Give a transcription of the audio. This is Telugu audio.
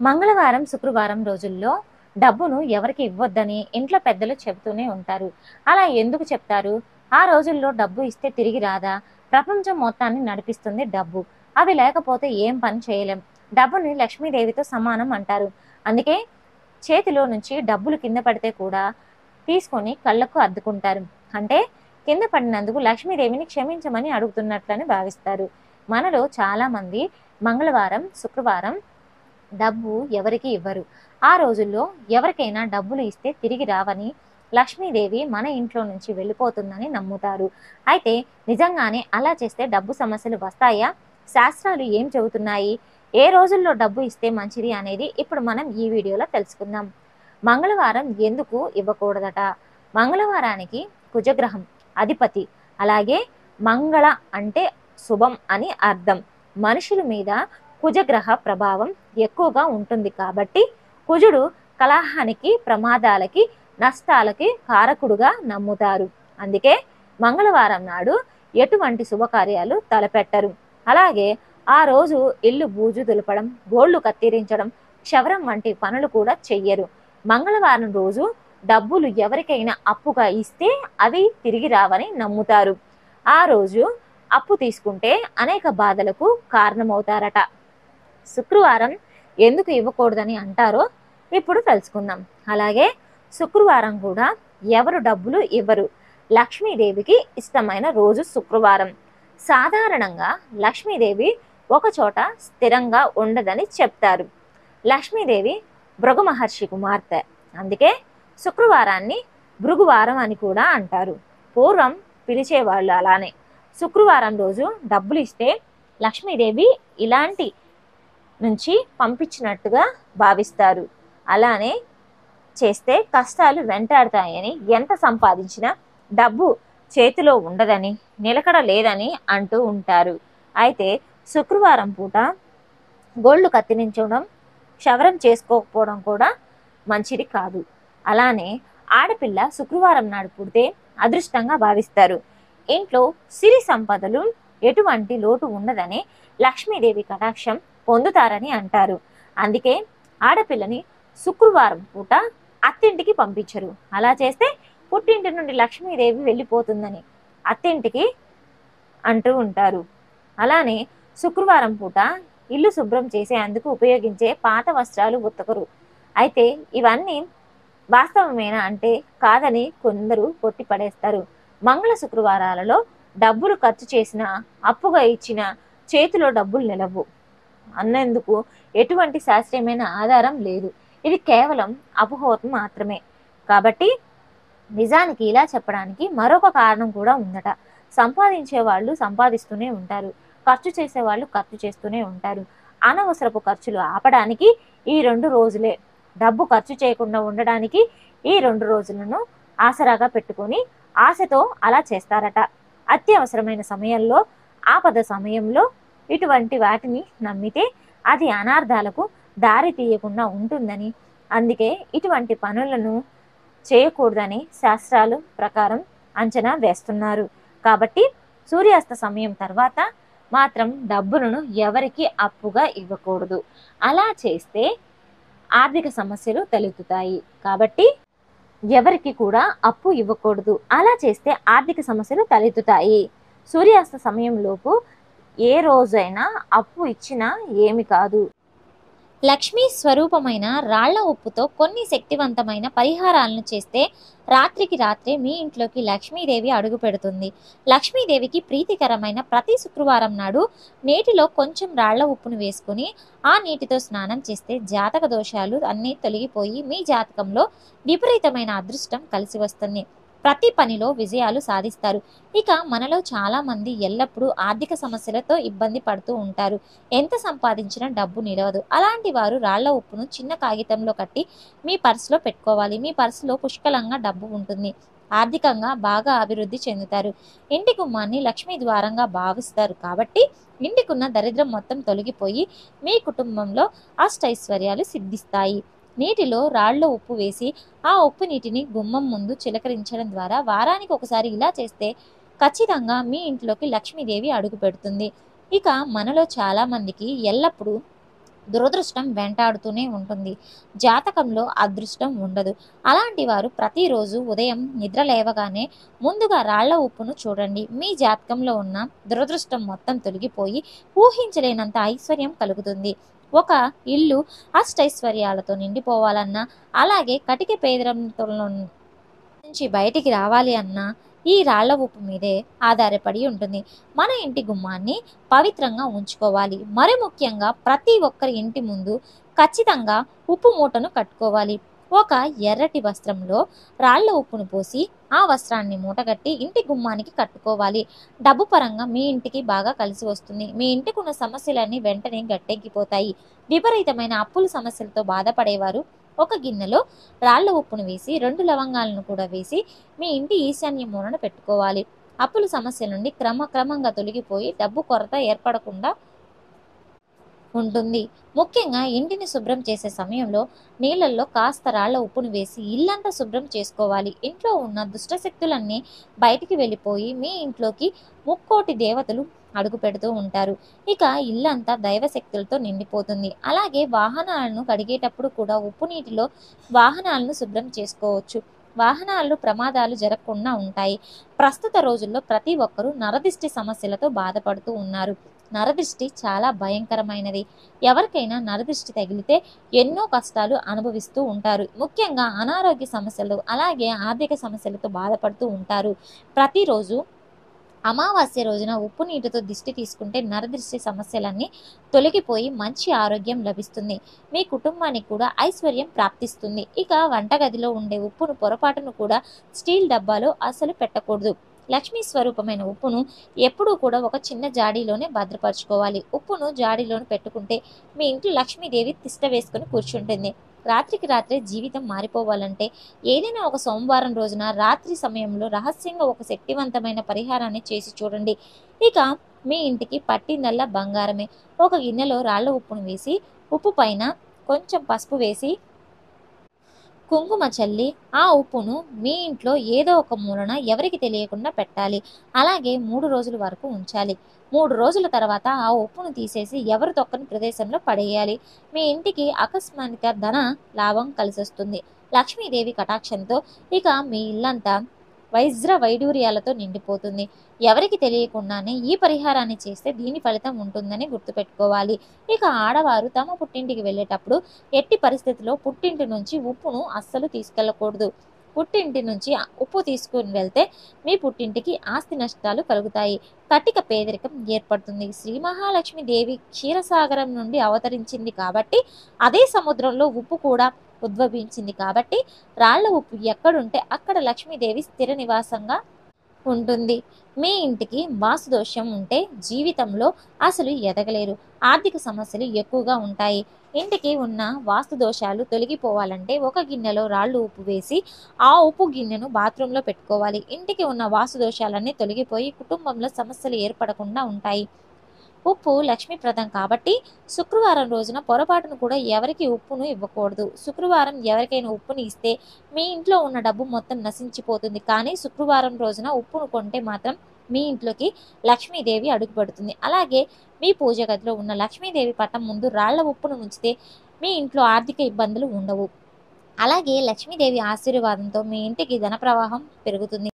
మంగళవారం, శుక్రవారం రోజుల్లో డబ్బును ఎవరికి ఇవ్వొద్దని ఇంట్లో పెద్దలు చెబుతూనే ఉంటారు. అలా ఎందుకు చెప్తారు? ఆ రోజుల్లో డబ్బు ఇస్తే తిరిగి రాదా? ప్రపంచం మొత్తాన్ని నడిపిస్తుంది డబ్బు. అది లేకపోతే ఏం పని చేయలేం. డబ్బుని లక్ష్మీదేవితో సమానం అంటారు. అందుకే చేతిలో నుంచి డబ్బులు కింద పడితే కూడా తీసుకొని కళ్ళకు అద్దుకుంటారు. అంటే కింద పడినందుకు లక్ష్మీదేవిని క్షమించమని అడుగుతున్నట్లని భావిస్తారు. మనలో చాలామంది మంగళవారం, శుక్రవారం డబ్బు ఎవరికి ఇవ్వరు. ఆ రోజుల్లో ఎవరికైనా డబ్బులు ఇస్తే తిరిగి రావని, లక్ష్మీదేవి మన ఇంట్లో నుంచి వెళ్ళిపోతుందని నమ్ముతారు. అయితే నిజంగానే అలా చేస్తే డబ్బు సమస్యలు వస్తాయా? శాస్త్రాలు ఏం చెబుతున్నాయి? ఏ రోజుల్లో డబ్బు ఇస్తే మంచిది అనేది ఇప్పుడు మనం ఈ వీడియోలో తెలుసుకుందాం. మంగళవారం ఎందుకు ఇవ్వకూడదట? మంగళవారానికి కుజగ్రహం అధిపతి. అలాగే మంగళ అంటే శుభం అని అర్థం. మనుషుల మీద కుజగ్రహ ప్రభావం ఎక్కువగా ఉంటుంది కాబట్టి కుజుడు కలహానికి, ప్రమాదాలకి, నష్టాలకి కారకుడుగా నమ్ముతారు. అందుకే మంగళవారం నాడు ఎటువంటి శుభకార్యాలు తలపెట్టరు. అలాగే ఆ రోజు ఇల్లు బూజు దులపడం, గోళ్లు కత్తిరించడం, క్షవరం వంటి పనులు కూడా చెయ్యరు. మంగళవారం రోజు డబ్బులు ఎవరికైనా అప్పుగా ఇస్తే అవి తిరిగి రావని నమ్ముతారు. ఆ రోజు అప్పు తీసుకుంటే అనేక బాధలకు కారణమవుతారట. శుక్రవారం ఎందుకు ఇవ్వకూడదని అంటారో ఇప్పుడు తెలుసుకుందాం. అలాగే శుక్రవారం కూడా ఎవరు డబ్బులు ఇవ్వరు. లక్ష్మీదేవికి ఇష్టమైన రోజు శుక్రవారం. సాధారణంగా లక్ష్మీదేవి ఒక చోట స్థిరంగా ఉండదని చెప్తారు. లక్ష్మీదేవి భృగు మహర్షి కుమార్తె. అందుకే శుక్రవారాన్ని భృగువారం అని కూడా అంటారు. పూర్వం పిలిచేవాళ్ళు అలానే. శుక్రవారం రోజు డబ్బులు ఇస్తే లక్ష్మీదేవి ఇలాంటి నుంచి పంపించినట్టుగా భావిస్తారు. అలానే చేస్తే కష్టాలు వెంటాడతాయని, ఎంత సంపాదించినా డబ్బు చేతిలో ఉండదని, నిలకడ లేదని అంటూ ఉంటారు. అయితే శుక్రవారం పూట గోళ్లు కత్తిరించడం, క్షవరం చేసుకోకపోవడం కూడా మంచిది కాదు. అలానే ఆడపిల్ల శుక్రవారం నాడు పుడితే అదృష్టంగా భావిస్తారు. ఇంట్లో సిరి సంపదలు ఎటువంటి లోటు ఉండదని, లక్ష్మీదేవి కటాక్షం పొందుతారని అంటారు. అందుకే ఆడపిల్లని శుక్రవారం పూట అత్తింటికి పంపించరు. అలా చేస్తే పుట్టింటి నుండి లక్ష్మీదేవి వెళ్ళిపోతుందని అత్తింటికి అంటూ ఉంటారు. అలానే శుక్రవారం పూట ఇల్లు శుభ్రం చేసేందుకు ఉపయోగించే పాత వస్త్రాలు ఉతకరు. అయితే ఇవన్నీ వాస్తవమేనా అంటే కాదని కొందరు కొట్టి పడేస్తారు. మంగళ శుక్రవారాలలో డబ్బులు ఖర్చు చేసిన, అప్పుగా ఇచ్చిన చేతిలో డబ్బులు నిలవు అన్నందుకు ఎటువంటి శాస్త్రీయమైన ఆధారం లేదు. ఇది కేవలం అపోహ మాత్రమే. కాబట్టి నిజానికి ఇలా చెప్పడానికి మరొక కారణం కూడా ఉందట. సంపాదించే వాళ్ళు సంపాదిస్తూనే ఉంటారు, ఖర్చు చేసేవాళ్ళు ఖర్చు చేస్తూనే ఉంటారు. అనవసరపు ఖర్చులు ఆపడానికి ఈ 2 రోజులే, డబ్బు ఖర్చు చేయకుండా ఉండడానికి ఈ 2 రోజులను ఆసరాగా పెట్టుకొని ఆశతో అలా చేస్తారట. అత్యవసరమైన సమయంలో, ఆపద సమయంలో ఇటువంటి వాటిని నమ్మితే అది అనార్థాలకు దారి తీయకుండా ఉంటుందని, అందుకే ఇటువంటి పనులను చేయకూడదని శాస్త్రాలు ప్రకారం అంచనా వేస్తున్నారు. కాబట్టి సూర్యాస్త సమయం తర్వాత మాత్రం డబ్బులను ఎవరికి అప్పుగా ఇవ్వకూడదు. అలా చేస్తే ఆర్థిక సమస్యలు తలెత్తుతాయి. కాబట్టి ఎవరికి కూడా అప్పు ఇవ్వకూడదు. అలా చేస్తే ఆర్థిక సమస్యలు తలెత్తుతాయి. సూర్యాస్త సమయంలోపు ఏ రోజైనా అప్పు ఇచ్చినా ఏమి కాదు. లక్ష్మీ స్వరూపమైన రాళ్ల ఉప్పుతో కొన్ని శక్తివంతమైన పరిహారాలను చేస్తే రాత్రికి రాత్రే మీ ఇంట్లోకి లక్ష్మీదేవి అడుగు పెడుతుంది. లక్ష్మీదేవికి ప్రీతికరమైన ప్రతి శుక్రవారం నాడు నీటిలో కొంచెం రాళ్ల ఉప్పును వేసుకుని ఆ నీటితో స్నానం చేస్తే జాతక దోషాలు అన్నీ తొలగిపోయి మీ జాతకంలో విపరీతమైన అదృష్టం కలిసి వస్తుంది. ప్రతి పనిలో విజయాలు సాధిస్తారు. ఇక మనలో చాలా మంది ఎల్లప్పుడూ ఆర్థిక సమస్యలతో ఇబ్బంది పడుతూ ఉంటారు. ఎంత సంపాదించినా డబ్బు నిలవదు. అలాంటి వారు రాళ్ల ఉప్పును చిన్న కాగితంలో కట్టి మీ పర్సులో పెట్టుకోవాలి. మీ పర్సులో పుష్కలంగా డబ్బు ఉంటుంది. ఆర్థికంగా బాగా అభివృద్ధి చెందుతారు. ఇంటి గుమ్మాన్ని లక్ష్మీ ద్వారంగా భావిస్తారు. కాబట్టి ఇంటికున్న దరిద్రం మొత్తం తొలగిపోయి మీ కుటుంబంలో అష్టైశ్వర్యాలు సిద్ధిస్తాయి. నీటిలో రాళ్ల ఉప్పు వేసి ఆ ఉప్పు నీటిని గుమ్మం ముందు చిలకరించడం ద్వారా వారానికి ఒకసారి ఇలా చేస్తే ఖచ్చితంగా మీ ఇంట్లోకి లక్ష్మీదేవి అడుగు పెడుతుంది. ఇక మనలో చాలా మందికి ఎల్లప్పుడూ దురదృష్టం వెంటాడుతూనే ఉంటుంది. జాతకంలో అదృష్టం ఉండదు. అలాంటి వారు ప్రతిరోజు ఉదయం నిద్ర లేవగానే ముందుగా రాళ్ల ఉప్పును చూడండి. మీ జాతకంలో ఉన్న దురదృష్టం మొత్తం తొలగిపోయి ఊహించలేనంత ఐశ్వర్యం కలుగుతుంది. ఒక ఇల్లు అష్టైశ్వర్యాలతో నిండిపోవాలన్నా, అలాగే కటిక పేదరికంలో నుంచి బయటికి రావాలి అన్నా ఈ రాళ్ల ఉప్పు మీదే ఆధారపడి ఉంటుంది. మన ఇంటి గుమ్మాన్ని పవిత్రంగా ఉంచుకోవాలి. మరి ముఖ్యంగా ప్రతి ఒక్కరి ఇంటి ముందు ఖచ్చితంగా ఉప్పు మూటను కట్టుకోవాలి. ఒక ఎర్రటి వస్త్రంలో రాళ్ల ఉప్పును పోసి ఆ వస్త్రాన్ని మూటగట్టి ఇంటి గుమ్మానికి కట్టుకోవాలి. డబ్బు పరంగా మీ ఇంటికి బాగా కలిసి వస్తుంది. మీ ఇంటికి ఉన్న సమస్యలన్నీ వెంటనే గట్టెక్కిపోతాయి. విపరీతమైన అప్పుల సమస్యలతో బాధపడేవారు ఒక గిన్నెలో రాళ్ల ఉప్పును వేసి 2 లవంగాలను కూడా వేసి మీ ఇంటి ఈశాన్య మూలన పెట్టుకోవాలి. అప్పుల సమస్యల నుండి క్రమంగా తొలగిపోయి డబ్బు కొరత ఏర్పడకుండా ఉంటుంది. ముఖ్యంగా ఇంటిని శుభ్రం చేసే సమయంలో నీళ్ళల్లో కాస్త రాళ్ల ఉప్పును వేసి ఇల్లంతా శుభ్రం చేసుకోవాలి. ఇంట్లో ఉన్న దుష్టశక్తులన్నీ బయటికి వెళ్ళిపోయి మీ ఇంట్లోకి ముక్కోటి దేవతలు అడుగు పెడుతూ ఉంటారు. ఇక ఇల్లంతా దైవశక్తులతో నిండిపోతుంది. అలాగే వాహనాలను కడిగేటప్పుడు కూడా ఉప్పు నీటిలో వాహనాలను శుభ్రం చేసుకోవచ్చు. వాహనాల్లో ప్రమాదాలు జరగకుండా ఉంటాయి. ప్రస్తుత రోజుల్లో ప్రతి ఒక్కరూ నరదిష్టి సమస్యలతో బాధపడుతూ ఉన్నారు. నరదిష్టి చాలా భయంకరమైనది. ఎవరికైనా నరదిష్టి తగిలితే ఎన్నో కష్టాలు అనుభవిస్తూ ఉంటారు. ముఖ్యంగా అనారోగ్య సమస్యలు, అలాగే ఆర్థిక సమస్యలతో బాధపడుతూ ఉంటారు. ప్రతిరోజు అమావాస్య రోజున ఉప్పు నీటితో దిష్టి తీసుకుంటే నరదిష్టి సమస్యలన్నీ తొలగిపోయి మంచి ఆరోగ్యం లభిస్తుంది. మీ కుటుంబానికి కూడా ఐశ్వర్యం ప్రాప్తిస్తుంది. ఇక వంటగదిలో ఉండే ఉప్పును పొరపాటును కూడా స్టీల్ డబ్బాలో అసలు పెట్టకూడదు. లక్ష్మీ స్వరూపమైన ఉప్పును ఎప్పుడూ కూడా ఒక చిన్న జాడీలోనే భద్రపరచుకోవాలి. ఉప్పును జాడీలోనే పెట్టుకుంటే మీ ఇంట్లో లక్ష్మీదేవి తిష్ట వేసుకుని కూర్చుంటుంది. రాత్రికి రాత్రే జీవితం మారిపోవాలంటే ఏదైనా ఒక సోమవారం రోజున రాత్రి సమయంలో రహస్యంగా ఒక శక్తివంతమైన పరిహారాన్ని చేసి చూడండి. ఇక మీ ఇంటికి పట్టిందల్లా బంగారమే. ఒక గిన్నెలో రాళ్ల ఉప్పును వేసి ఉప్పు పైన కొంచెం పసుపు వేసి కుంకుమ చల్లి ఆ ఉప్పును మీ ఇంట్లో ఏదో ఒక మూలన ఎవరికి తెలియకుండా పెట్టాలి. అలాగే 3 రోజుల వరకు ఉంచాలి. 3 రోజుల తర్వాత ఆ ఉప్పును తీసేసి ఎవరు తొక్కని ప్రదేశంలో పడేయాలి. మీ ఇంటికి అకస్మాత్తుగా ధన లాభం కలిసొస్తుంది. లక్ష్మీదేవి కటాక్షంతో ఇక మీ ఇల్లంతా వజ్ర వైడూర్యాలతో నిండిపోతుంది. ఎవరికి తెలియకుండానే ఈ పరిహారాన్ని చేస్తే దీని ఫలితం ఉంటుందని గుర్తుపెట్టుకోవాలి. ఇక ఆడవారు తమ పుట్టింటికి వెళ్ళేటప్పుడు ఎట్టి పరిస్థితుల్లో పుట్టింటి నుంచి ఉప్పును అస్సలు తీసుకెళ్ళకూడదు. పుట్టింటి నుంచి ఉప్పు తీసుకుని వెళ్తే మీ పుట్టింటికి ఆస్తి నష్టాలు కలుగుతాయి. కటిక పేదరికం ఏర్పడుతుంది. శ్రీ మహాలక్ష్మి దేవి క్షీరసాగరం నుండి అవతరించింది కాబట్టి, అదే సముద్రంలో ఉప్పు కూడా ఉద్భవించింది కాబట్టి, రాళ్ల ఉప్పు ఎక్కడుంటే అక్కడ లక్ష్మీదేవి స్థిర నివాసంగా ఉంటుంది. మీ ఇంటికి వాస్తు దోషం ఉంటే జీవితంలో అసలు ఎదగలేరు. ఆర్థిక సమస్యలు ఎక్కువగా ఉంటాయి. ఇంటికి ఉన్న వాస్తు దోషాలు తొలగిపోవాలంటే ఒక గిన్నెలో రాళ్ళు ఉప్పు వేసి ఆ ఉప్పు గిన్నెను బాత్రూంలో పెట్టుకోవాలి. ఇంటికి ఉన్న వాస్తు దోషాలన్నీ తొలగిపోయి కుటుంబంలో సమస్యలు ఏర్పడకుండా ఉంటాయి. ఉప్పు లక్ష్మీప్రదం కాబట్టి శుక్రవారం రోజున పొరపాటును కూడా ఎవరికి ఉప్పును ఇవ్వకూడదు. శుక్రవారం ఎవరికైనా ఉప్పుని ఇస్తే మీ ఇంట్లో ఉన్న డబ్బు మొత్తం నశించిపోతుంది. కానీ శుక్రవారం రోజున ఉప్పును కొంటే మాత్రం మీ ఇంట్లోకి లక్ష్మీదేవి అడుగుపెడుతుంది. అలాగే మీ పూజ గదిలో ఉన్న లక్ష్మీదేవి పటం ముందు రాళ్ల ఉప్పును ఉంచితే మీ ఇంట్లో ఆర్థిక ఇబ్బందులు ఉండవు. అలాగే లక్ష్మీదేవి ఆశీర్వాదంతో మీ ఇంటికి ధన ప్రవాహం పెరుగుతుంది.